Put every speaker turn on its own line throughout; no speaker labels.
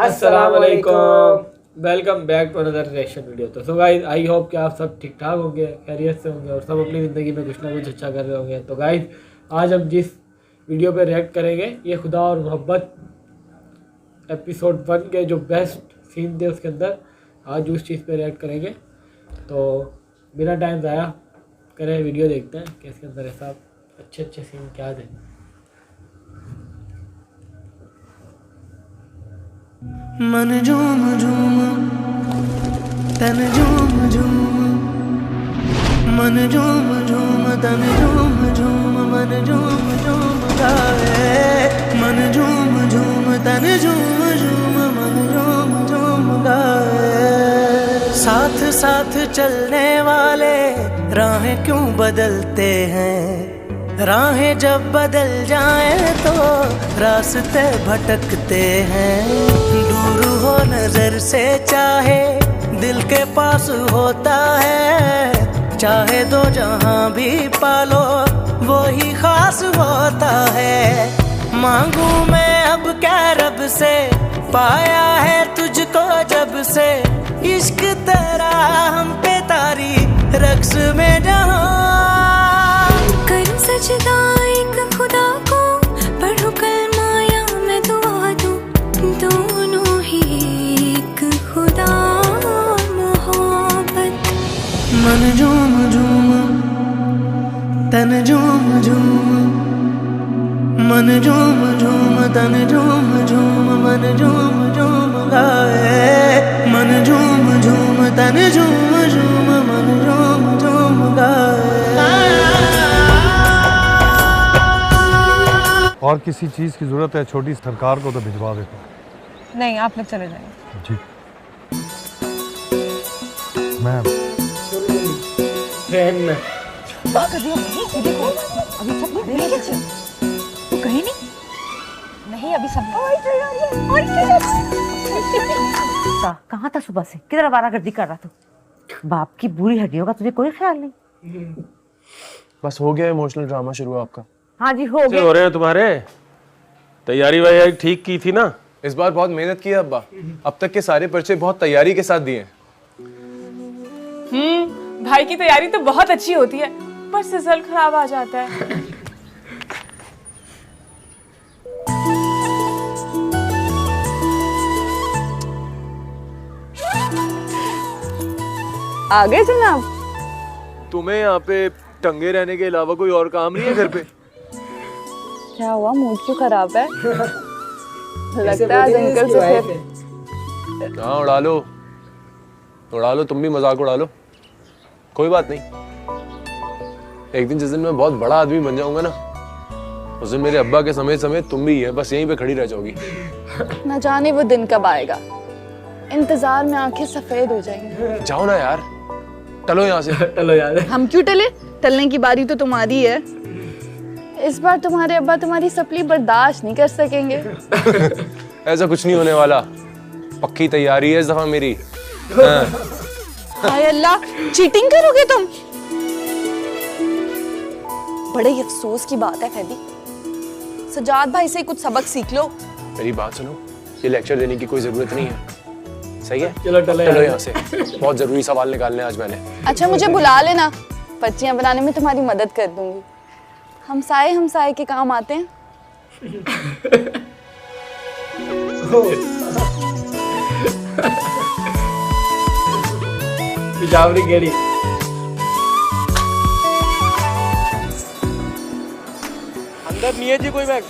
अस्सलाम वालेकुम, welcome back to another reaction video. तो सो गाइस, आई होप कि आप सब ठीक ठाक होंगे, खैरियत से होंगे और सब अपनी ज़िंदगी में कुछ ना कुछ अच्छा कर रहे होंगे। तो गाइस, आज हम जिस वीडियो पे रिएक्ट करेंगे ये खुदा और मोहब्बत एपिसोड 1 के जो बेस्ट सीन थे उसके अंदर आज उस चीज़ पे रिएक्ट करेंगे। तो बिना टाइम ज़ाया करें वीडियो देखते हैं कि इसके अंदर ऐसा अच्छे अच्छे सीन क्या थे।
मन झूम झूम तन झूम झूम, मन झूम झूम तन झूम झूम, मन झूम झूम गाए। मन झूम झूम तन झूम झूम, मन झूम झूम गाए। साथ साथ चलने वाले राहें क्यों बदलते हैं, राहें जब बदल जाएं तो रास्ते भटकते हैं। दूर हो नजर से चाहे दिल के पास होता है, चाहे दो जहां भी पालो वो ही खास होता है। मांगू मैं अब क्या रब से, पाया है तुझको जब से, इश्क तेरा हम पे तारी रक्स में जहां।
कर सजदा एक खुदा को, पढ़ो कलमा या मैं दुआ दूं, दोनों ही एक खुदा मोहब्बत।
मन झूम झूम तन झूम झूम, मन झूम झूम तन झूम झूम, मन झूम झूम गाए। मन झूम झूम तन झूम झूम, मन झूम झूम गाए।
और किसी चीज की जरूरत है छोटी सरकार को तो भिजवा देता।
नहीं, आप लोग चले जाएंगे।
जी मैम।
ट्रेन में
देखो अभी सब तो कहीं नहीं अभी सब
कहाँ था सुबह से, किधर आवारागर्दी कर रहा था? बाप की बुरी हड्डियों का तुझे कोई ख्याल नहीं?
बस हो गया इमोशनल ड्रामा शुरू आपका।
हाँ जी हो गया।
हो रहे हैं तुम्हारे तैयारी वैयारी ठीक की थी ना?
इस बार बहुत मेहनत की है अब्बा, अब तक के सारे पर्चे बहुत तैयारी के साथ दिए।
भाई की तैयारी तो बहुत अच्छी होती है, बस रिजल्ट खराब आ जाता है। आ गए जनाब।
तुम्हें यहाँ पे टंगे रहने के अलावा कोई और काम नहीं है घर पे?
क्या हुआ, मूड क्यों खराब है? लगता है आज अंकल से फिर।
हाँ उड़ा लो, तुम भी मजाक उड़ा लो, कोई बात नहीं। एक दिन जिस दिन मैं बहुत बड़ा आदमी बन जाऊंगा ना, उस दिन मेरे अब्बा के समेत समेत तुम भी है, बस यहीं पे खड़ी रह जाओगी।
न जाने वो दिन कब आएगा, इंतजार में आंखें सफेद हो जाएंगी।
जाओ ना यार, टलो यहाँ से।
चलो यार,
हम क्यों टले? टलने की बारी तो तुम्हारी है। इस बार तुम्हारे अब्बा तुम्हारी सपली बर्दाश्त नहीं कर सकेंगे।
ऐसा कुछ नहीं होने वाला, पक्की तैयारी है इस दफा मेरी।
हाय अल्लाह, चीटिंग करोगे तुम? बड़े ही अफसोस की बात है फैदी, सजाद भाई से कुछ सबक सीख लो।
मेरी बात सुनो, ये लेक्चर देने की कोई जरूरत नहीं है, सही है?
चलो
यहाँ से, बहुत जरूरी सवाल निकालने आज मैंने।
अच्छा मुझे बुला लेना, पर्चियां बनाने में तुम्हारी मदद कर दूंगी। हमसाए के काम आते हैं।
पिजावरी गेड़ी।
अंदर नहीं है जी कोई बैग,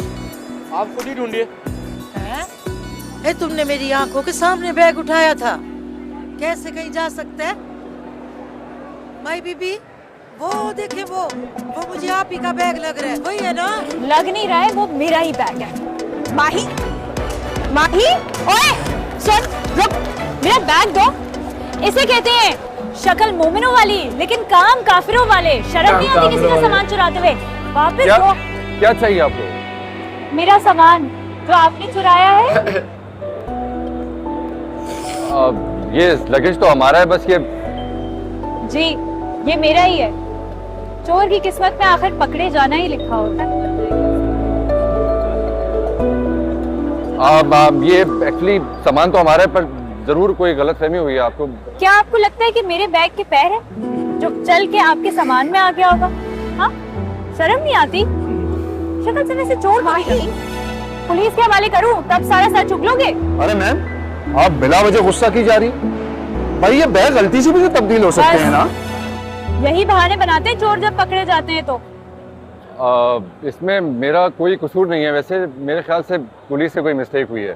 आप खुद ही ढूंढिए।
ए, तुमने मेरी आंखों के सामने बैग उठाया था, कैसे कहीं जा सकता है? माई बीबी, वो देखे वो मुझे आप ही का बैग लग रहा है, वही है ना?
लग नहीं रहा है, वो मेरा ही बैग है। माही ओए सुन, रुक, मेरा बैग दो। इसे कहते हैं शक्ल मोमिनों वाली लेकिन काम काफिरों वाले। शर्म नहीं आती किसी का सामान चुराते हुए? वापस दो।
क्या चाहिए आपको?
मेरा सामान जो आपने चुराया है।
ये लगेज तो हमारा है, बस ये।
जी ये मेरा ही है। चोर की किस्मत में आखिर पकड़े जाना ही लिखा होता है।
आप ये एक्चुअली सामान तो हमारा है, पर जरूर कोई गलतफहमी हुई है आपको।
क्या आपको लगता है कि मेरे बैग के पैर है जो चल के आपके सामान में आ गया होगा? हाँ, शर्म नहीं आती? शक्ल से वैसे चोर माही। पुलिस के हवाले करूं तब सारा सच चुग लोगे?
अरे मैम, आप बिला वजह गुस्सा की जा रही। भाई ये बैग गलती से भी तो तब्दील हो सकते हैं ना।
यही बहाने बनाते हैं चोर जब पकड़े जाते हैं तो।
इसमें मेरा कोई कसूर नहीं है। वैसे मेरे ख्याल से पुलिस से कोई मिस्टेक हुई है।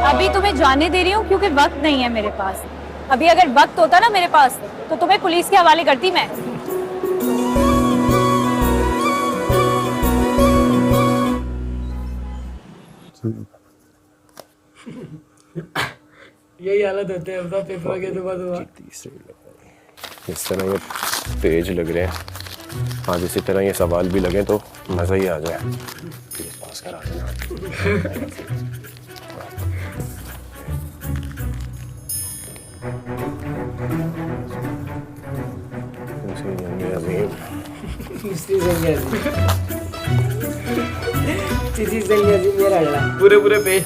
अभी तुम्हें जाने दे रही हूँ क्योंकि वक्त नहीं है मेरे पास। अभी अगर वक्त होता ना मेरे पास तो तुम्हें पुलिस के हवाले करती मैं।
यही हालत होते हैं सब पेपर के सुबह।
इस तरह ये पेज लग रहे हैं, आज इसी तरह ये सवाल भी लगे तो मजा ही आ जाए। पास करा देना।
पूरे पूरे पेज।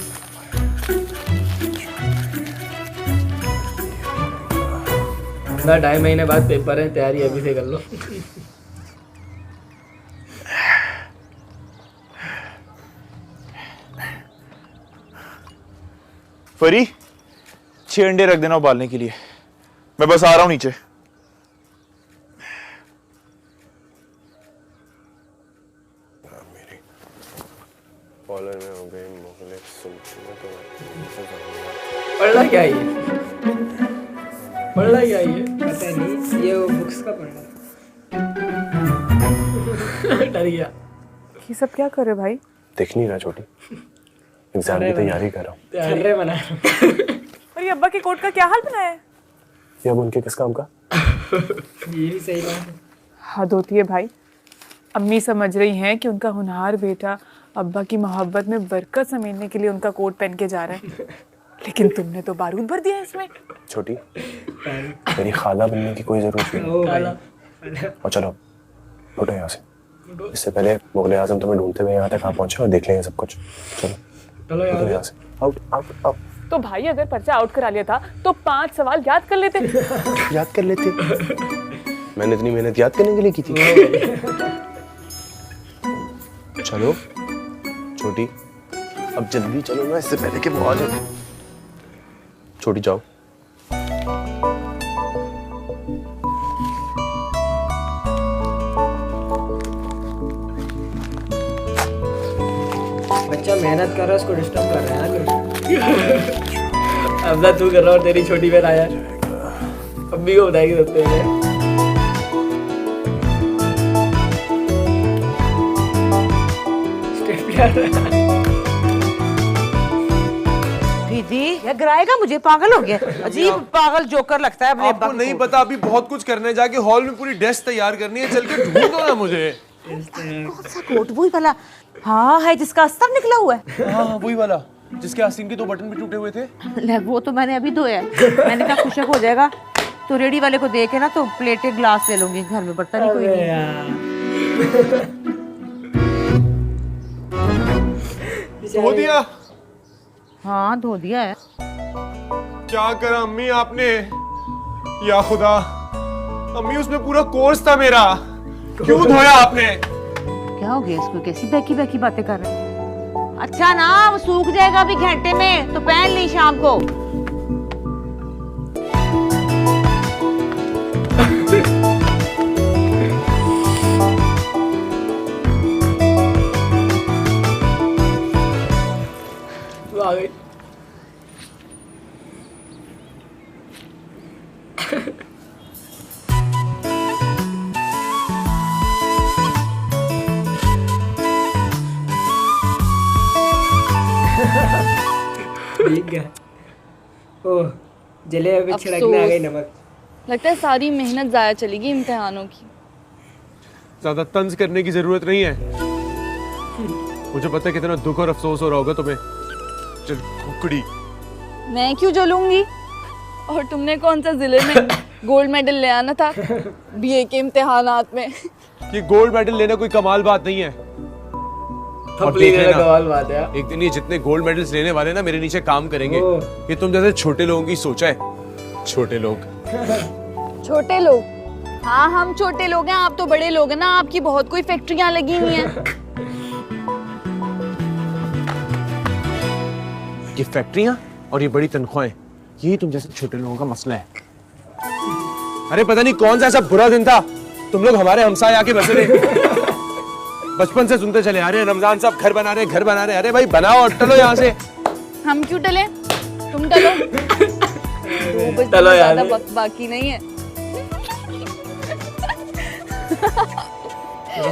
ना 2.5 महीने बाद पेपर है, तैयारी अभी से कर लो।
फरी 6 अंडे रख देना उबालने के लिए, मैं बस आ रहा हूं नीचे।
कॉलर में हो गए मुगले
पढ़ना क्या है? पढ़ना क्या है? पता नहीं, ये वो बुक्स का पढ़ना। डर गया।
ये सब क्या कर रहे भाई?
देख नहीं रहा छोटी, एग्जाम की तैयारी कर रहा हूँ।
तैयारी बना।
और ये अब्बा के कोट का क्या हाल बनाया है?
ये अब उनके किस काम का?
ये भी सही बात है।
हद होती है भाई। अम्मी समझ रही हैं कि उनका होनहार बेटा अब्बा की मोहब्बत में बरकत समेटने के लिए उनका कोट पहन के जा रहा है, लेकिन तुमने तो बारूद भर दिया इसमें।
छोटी, मेरी खाला बनने की कोई जरूरत नहीं। और चलो उठो यहाँ से, इससे पहले मुगले आजम तुम्हें ढूंढते हुए यहाँ तक कहाँ पहुंचे और देख लेंगे सब कुछ। चलो यहाँ से। Out out out.
तो भाई अगर पर्चा आउट करा लिया था तो 5 सवाल याद कर लेते।
याद कर लेते। मैंने इतनी मेहनत याद करने के लिए की थी। चलो छोटी, अब जल्दी चलो ना, इससे पहले कि वो आ जाए। छोटी जाओ।
बच्चा मेहनत कर रहा है, उसको डिस्टर्ब कर रहा है। अब तू कर रहा और तेरी छोटी बहन आया, अम्मी को बताएगी सबसे पहले।
दीदी ये गिराएगा मुझे, पागल हो गया। अजीब पागल जोकर लगता है अपने
आपको नहीं पता, अभी बहुत कुछ करने हैं। जाके हॉल में पूरी डेस्क तैयार करनी है, चल के ढूंढ दो ना मुझे।
कौन सा कोट? वही वाला? हाँ है जिसका अस्तर निकला हुआ है।
हाँ वही वाला जिसके आस्तीन के 2 बटन भी टूटे हुए थे।
वो तो मैंने अभी धोया। मैंने कहा खुशक हो जाएगा तो रेडी वाले को देखे ना तो प्लेटे ग्लास ले लूंगी, घर में बर्तन ही कोई नहीं।
धो दिया?
हाँ धो दिया है।
क्या करा अम्मी आपने? या खुदा अम्मी, उसमें पूरा कोर्स था मेरा, क्यों धोया आपने?
क्या हो गया इसको, कैसी बैकी बैकी बातें कर रहे हैं? अच्छा ना वो सूख जाएगा अभी घंटे में, तो पहन ली शाम को।
आ गई। ठीक है। ओह जलेबी पे छिड़कने आ गई नमक।
लगता है सारी मेहनत जाया चलेगी इम्तिहानों की।
ज्यादा तंज करने की जरूरत नहीं है। मुझे पता है कितना दुख और अफसोस हो रहा होगा तुम्हें। चल कुकड़ी,
मैं क्यों जलूंगी? और तुमने कौन सा जिले में गोल्ड मेडल ले आना था बीए के इम्तिहानात में?
ये गोल्ड मेडल लेना कोई कमाल बात नहीं है।
अब लेने कमाल बात है।
एक दिन ये जितने गोल्ड मेडल्स लेने वाले ना मेरे नीचे काम करेंगे। ये तुम जैसे छोटे लोगों की सोचा है। छोटे लोग
छोटे लोग? हाँ हम छोटे लोग हैं, आप तो बड़े लोग हैं ना, आपकी बहुत कोई फैक्ट्रियां लगी हुई हैं।
ये फैक्ट्रियां और ये बड़ी तनख्वाहें, यही तुम जैसे छोटे लोगों का मसला है। अरे पता नहीं कौन सा ऐसा बुरा दिन था, तुम लोग हमारे हमसाए आके बसे रहे। बचपन से सुनते चले आ रहे हैं रमजान साहब घर बना रहे, घर बना रहे। अरे भाई बनाओ और टलो यहाँ से।
हम क्यों टले? तुम टलो।
चलो यार,
ज्यादा वक्त बाकी नहीं है।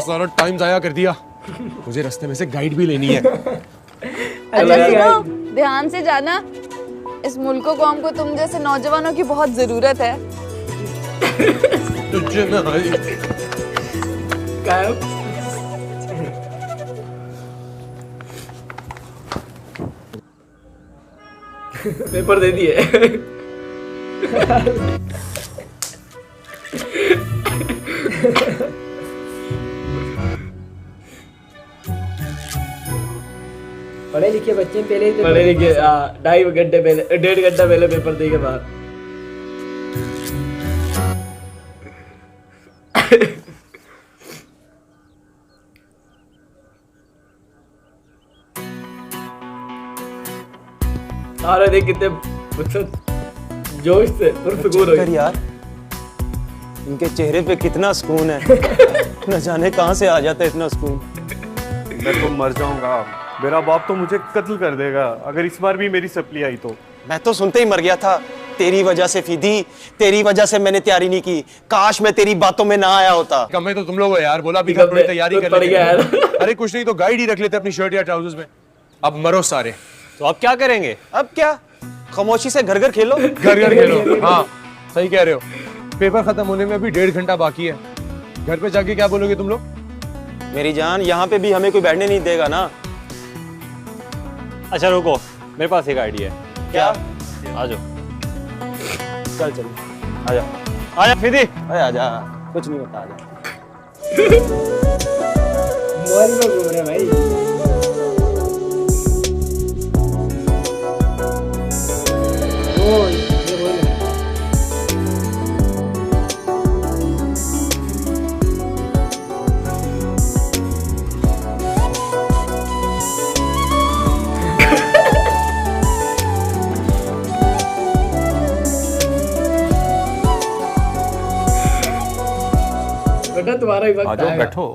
सारा टाइम जाया कर दिया। मुझे रास्ते में से गाइड भी लेनी है।
अच्छा सुनो, ध्यान से जाना, इस मुल्क को कौम को तुम जैसे नौजवानों की बहुत जरूरत है।
तुझे ना
पेपर दे दिए। पढ़े लिखे बच्चे पहले ही पढ़े लिखे 2.5 घंटे पहले 1.5 घंटा पहले पेपर दे के बाहर। सारे देख कितने जोश से पुरसुकून हो गए
यार। इनके चेहरे पे कितना सुकून है। न जाने कहां से आ जाता है इतना सुकून।
मैं तो मर जाऊंगा, मेरा बाप तो मुझे कत्ल कर देगा अगर इस बार भी मेरी सप्ली आई तो।
मैं तो सुनते ही मर गया था। तेरी वजह से फीदी, तेरी वजह से मैंने तैयारी नहीं की। काश मैं तेरी बातों में ना आया होता।
कम तो तुम लोग हो यार, बोला भी थोड़ी तैयारी कर लेते। अरे कुछ नहीं तो गाइड ही रख लेते अपनी शर्ट या ट्राउजर्स में। अब मरो सारे।
तो अब क्या करेंगे? अब क्या, खामोशी से घर घर खेलो।
घर घर खेलो। हाँ सही कह रहे हो। पेपर खत्म होने में अभी 1.5 घंटा बाकी है। घर पे जाके क्या बोलोगे तुम लोग?
मेरी जान, यहाँ पे भी हमें कोई बैठने नहीं देगा ना।
अच्छा रुको, मेरे पास एक आइडिया है।
क्या?
आ जाओ।
चल चल
आजा आजा फिदी।
अरे आजा, कुछ नहीं होता, आजा।
मोबाइल में घूम रहे भाई। बेटा तुम्हारा ही वक्त
आ जाओ,
आएगा।
बैठो।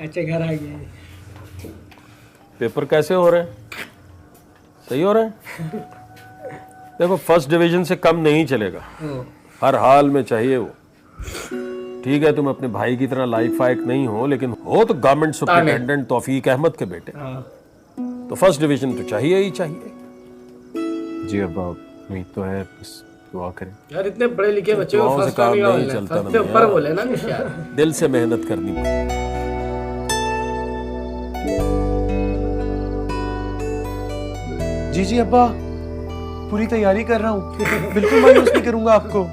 अच्छा घर आ गए।
पेपर कैसे हो रहे हैं? सही हो रहे हैं? देखो फर्स्ट डिवीजन से कम नहीं चलेगा, हर हाल में चाहिए वो। ठीक है तुम अपने भाई की तरह लाइफ फाइक नहीं हो, लेकिन हो तो गवर्नमेंट सुपरिटेंडेंट तौफीक अहमद के बेटे। तो फर्स्ट डिवीजन तो चाहिए ही चाहिए।
जी अब्बा, उम्मीद तो है, बस दुआ करें।
यार इतने पढ़े लिखे बच्चे को फर्स्ट
काम
नहीं
नहीं चलता
सबसे ऊपर बोले ना निशान।
दिल से मेहनत करनी पड़ेगी।
जी जी अब्बा, पूरी तैयारी कर रहा हूँ, बिल्कुल मायूस नहीं करूंगा आपको।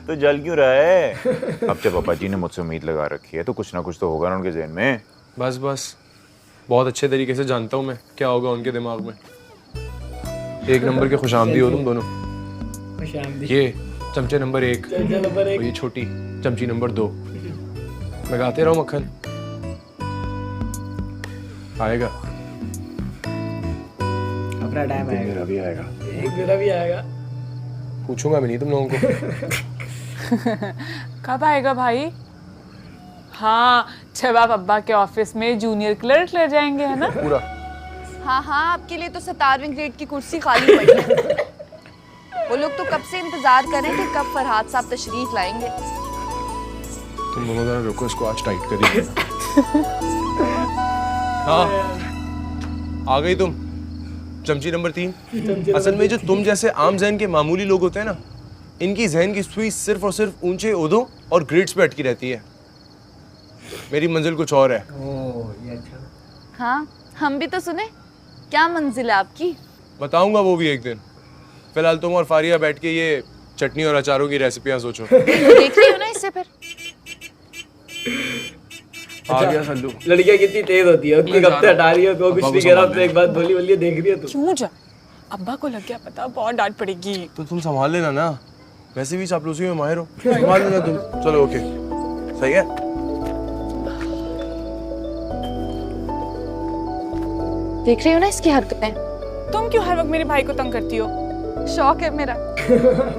तो जल क्यों रहा है? अब जब पापा जी ने मुझसे उम्मीद लगा रखी है तो कुछ ना कुछ तो होगा ना उनके ज़हन में।
बस बस, बहुत अच्छे तरीके से जानता हूँ मैं क्या होगा उनके दिमाग में। एक नंबर के खुशामदी हो तुम दोनों। ये चमचे नंबर 1 और ये छोटी चमची नंबर 2। मैं गाते रहो मक्खन, आएगा
अपना टाइम आएगा।
मेरा भी आएगा।
एक मेरा भी आएगा।
पूछूंगा भी नहीं तुम लोगों को।
कब आएगा भाई? हाँ, जब आप अब्बा के ऑफिस में जूनियर क्लर्क ले जाएंगे, है ना?
पूरा।
हाँ हाँ, आपके लिए तो 17वें ग्रेड की कुर्सी खाली पड़ी है। वो लोग तो कब से इंतजार कर रहे हैं कि कब फरहाद साहब तशरीफ लाएंगे।
तुम दोनों जरा रुको, इसको आज टाइट कर ही देना। हाँ आ गई तुम, चमची नंबर 3। असल में जो तुम जैसे आम जहन के मामूली लोग होते हैं ना, इनकी जहन की सुई सिर्फ और सिर्फ ऊंचे ओहदों और ग्रेड्स पे अटकी रहती है। मेरी मंजिल कुछ और है।
ओह ये अच्छा।
हाँ, हम भी तो सुने। क्या मंजिल है आपकी?
बताऊंगा वो भी एक दिन। फिलहाल तुम और फारिया बैठ के ये चटनी और अचारों की रेसिपियां सोचो।
देख रही हो ना इससे फिर।
आ गया सल्लू।
लड़कियां कितनी तेज होती है, उसको कब से हटा रही है, तो कुछ नहीं कह रहा, तो एक बात बोली बोलिए देख रही है तू।
क्यों जा? अब्बा को लग गया पता, बहुत डांट पड़ेगी।
तो तुम संभाल लेना ना, वैसे भी चापलूसी में माहिर हो, संभाल लेना तुम। चलो ओके, सही है।
देख रही हो ना इसकी हरकतें।
तुम क्यों हर वक्त मेरे भाई को तंग करती हो?
शौक है मेरा।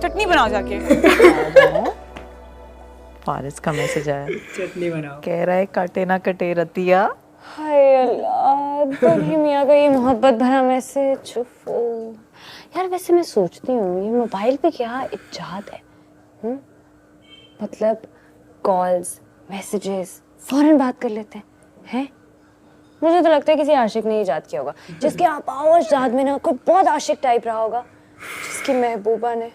चटनी बनाओ जाके।
फारिस का मैसेज आया,
चटनी बनाओ,
कह रहा है काटे ना कटे रतिया।
हाय अल्लाह, दुल्ही मियाँ का ये मोहब्बत भरा मैसेज। यार वैसे मैं सोचती हूँ ये मोबाइल पे क्या इजाद है। मतलब कॉल्स मैसेजेस फौरन बात कर लेते हैं। मुझे तो लगता है किसी आशिक ने इजाद किया होगा, जिसके आवाज़ में ना कोई बहुत आशिक टाइप रहा होगा, जिसकी महबूबा ने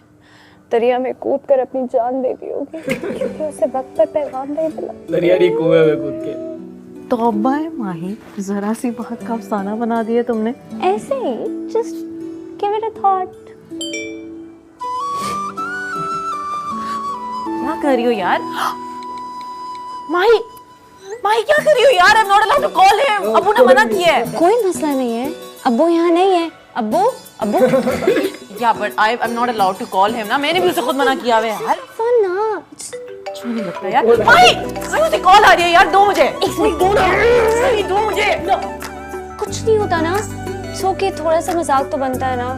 दरिया में कूद कर अपनी जान दे दी होगी क्योंकि उसे वक्त पर पैगाम नहीं मिला।
दरिया की कुएं में कूद के।
तौबा है माही, जरा सी बात का अफसाना बना दिया तुमने।
ऐसे ही just give it a thought.
क्या कर रही हो यार? माही माही क्या कर रही हो यार? I am not allowed to call him. अब्बू ने मना किया है।
कोई मसला नहीं है, अब्बू यहाँ नहीं है। अब्बू अब्बू
या but I am not allowed to call him ना, मैंने भी उसे खुद मना किया है यार। क्यों नहीं लगता यार? माही मुझे कॉल आ रही है यार, दो मुझे। दो मुझे।
कुछ नहीं होता ना, सो के थोड़ा सा मजाक तो बनता है ना।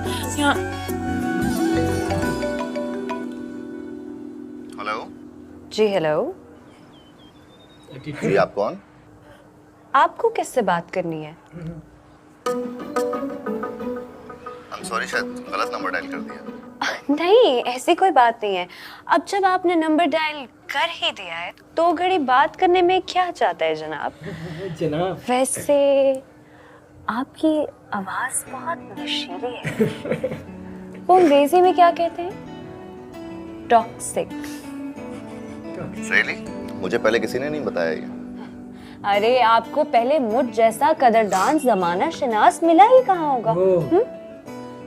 हेलो
जी हेलो
जी, आप कौन?
आपको किससे बात करनी है?
सॉरी, शायद गलत नंबर डायल कर दिया।
नहीं ऐसी कोई बात नहीं है। अब जब आपने नंबर डायल कर ही दिया है तो घड़ी बात करने में क्या चाहता है जनाब?
जनाब
वैसे आपकी आवाज बहुत नशीली है। वो अंग्रेजी में क्या कहते हैं? टॉक्सिक।
रियली? मुझे पहले किसी ने नहीं बताया ये।
अरे आपको पहले मुझ जैसा कदरदान जमाना शनास मिला ही कहाँ होगा?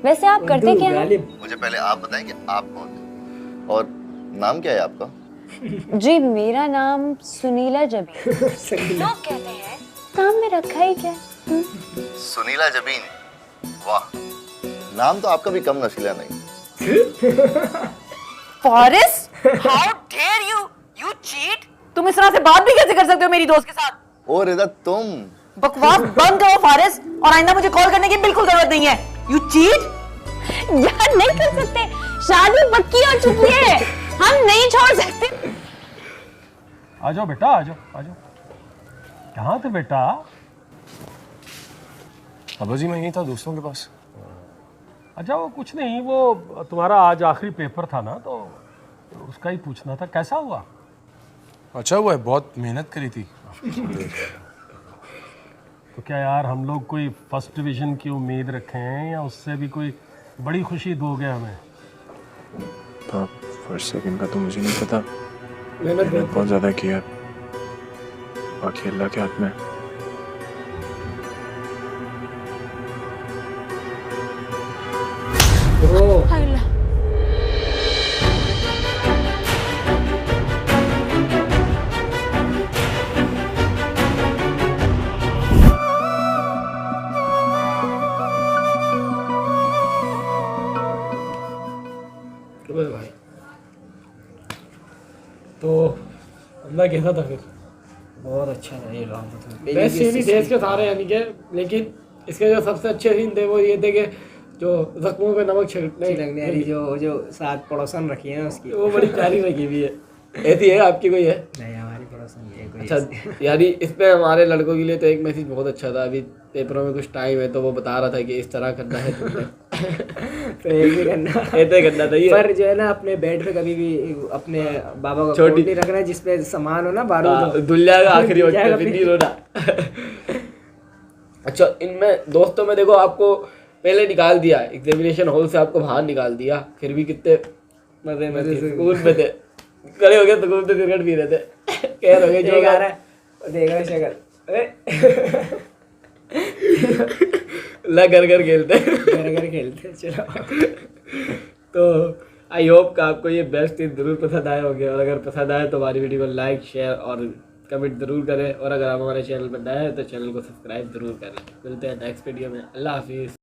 वैसे आप करते क्या हैं?
मुझे पहले आप बताएं कि आप कौन हैं और नाम क्या है आपका?
जी मेरा नाम सुनीला जबीन। लोग कहते हैं नाम में रखा ही क्या?
सुनीला जबीन, वाह, नाम तो आपका भी कम नशीला नहीं।
Faris, how dare you, you cheat. तुम इस तरह से बात भी कैसे कर सकते हो मेरी दोस्त के साथ?
ओ रिदा, तुम
बकवास बंद करो फारिस, और आइंदा मुझे कॉल करने की बिल्कुल जरूरत नहीं है। You cheat.
यार नहीं कर सकते, शादी पक्की हो चुकी है, हम नहीं छोड़ सकते।
आ जाओ बेटा, आ जाओ आ जाओ। कहाँ थे बेटा?
अब्बा जी मैं यहीं था दोस्तों के पास।
अच्छा वो कुछ नहीं, वो तुम्हारा आज आखिरी पेपर था ना, तो उसका ही पूछना था, कैसा हुआ?
अच्छा हुआ है, बहुत मेहनत करी थी।
तो क्या यार हम लोग कोई फर्स्ट डिवीजन की उम्मीद रखे हैं या उससे भी कोई बड़ी खुशी दोगे हमें?
फर्स्ट सेकंड का तो मुझे नहीं पता, मेहनत बहुत ज्यादा की है, बाकी अल्लाह के हाथ में।
भाई तो हमला कैसा था फिर?
बहुत अच्छा था ये ड्रामा।
बेस्ट सीन ही थे इसके सारे, यानी कि लेकिन इसके जो सबसे अच्छे सीन थे वो ये थे कि जो जख्मों पे नमक छिड़कने
वाली जो सात पड़ोसन रखी है उसकी,
वो बड़ी प्यारी लगी हुई है। ऐसी है आपकी कोई है?
नहीं हमारी पड़ोसन है कोई।
अच्छा यानी इस पे हमारे लड़कों के लिए तो एक मैसेज बहुत अच्छा था। अभी पेपरों में कुछ टाइम है तो वो बता रहा था कि इस तरह करना है तुमने।
तो एक भी करना
ऐसे करना था ये।
पर जो है ना अपने बेड पे कभी भी अपने बाबा का
छोटी
नहीं रखना जिसपे सामान हो ना, बारूद
दुल्ला का आखिरी वक्त पे फिर नहीं रोना। अच्छा इनमें दोस्तों में देखो आपको पहले निकाल दिया एग्जामिनेशन हॉल से, आपको बाहर निकाल दिया, फिर भी कितने मजे में स्कूल में थे, खड़े हो गए स्कूल में क्रिकेट भी रहे थे, कह रहे जो गा रहा है
देख रहा शक्ल।
ला घर घर खेलते हैं।
घर घर खेलते हैं, चलो।
तो आई होप कि आपको ये बेस्ट सीन जरूर पसंद आए होंगे, और अगर पसंद आए तो हमारी वीडियो को लाइक शेयर और कमेंट जरूर करें, और अगर आप हमारे चैनल पर नए हैं तो चैनल को सब्सक्राइब जरूर करें। मिलते हैं नेक्स्ट वीडियो में। अल्लाह हाफिज़।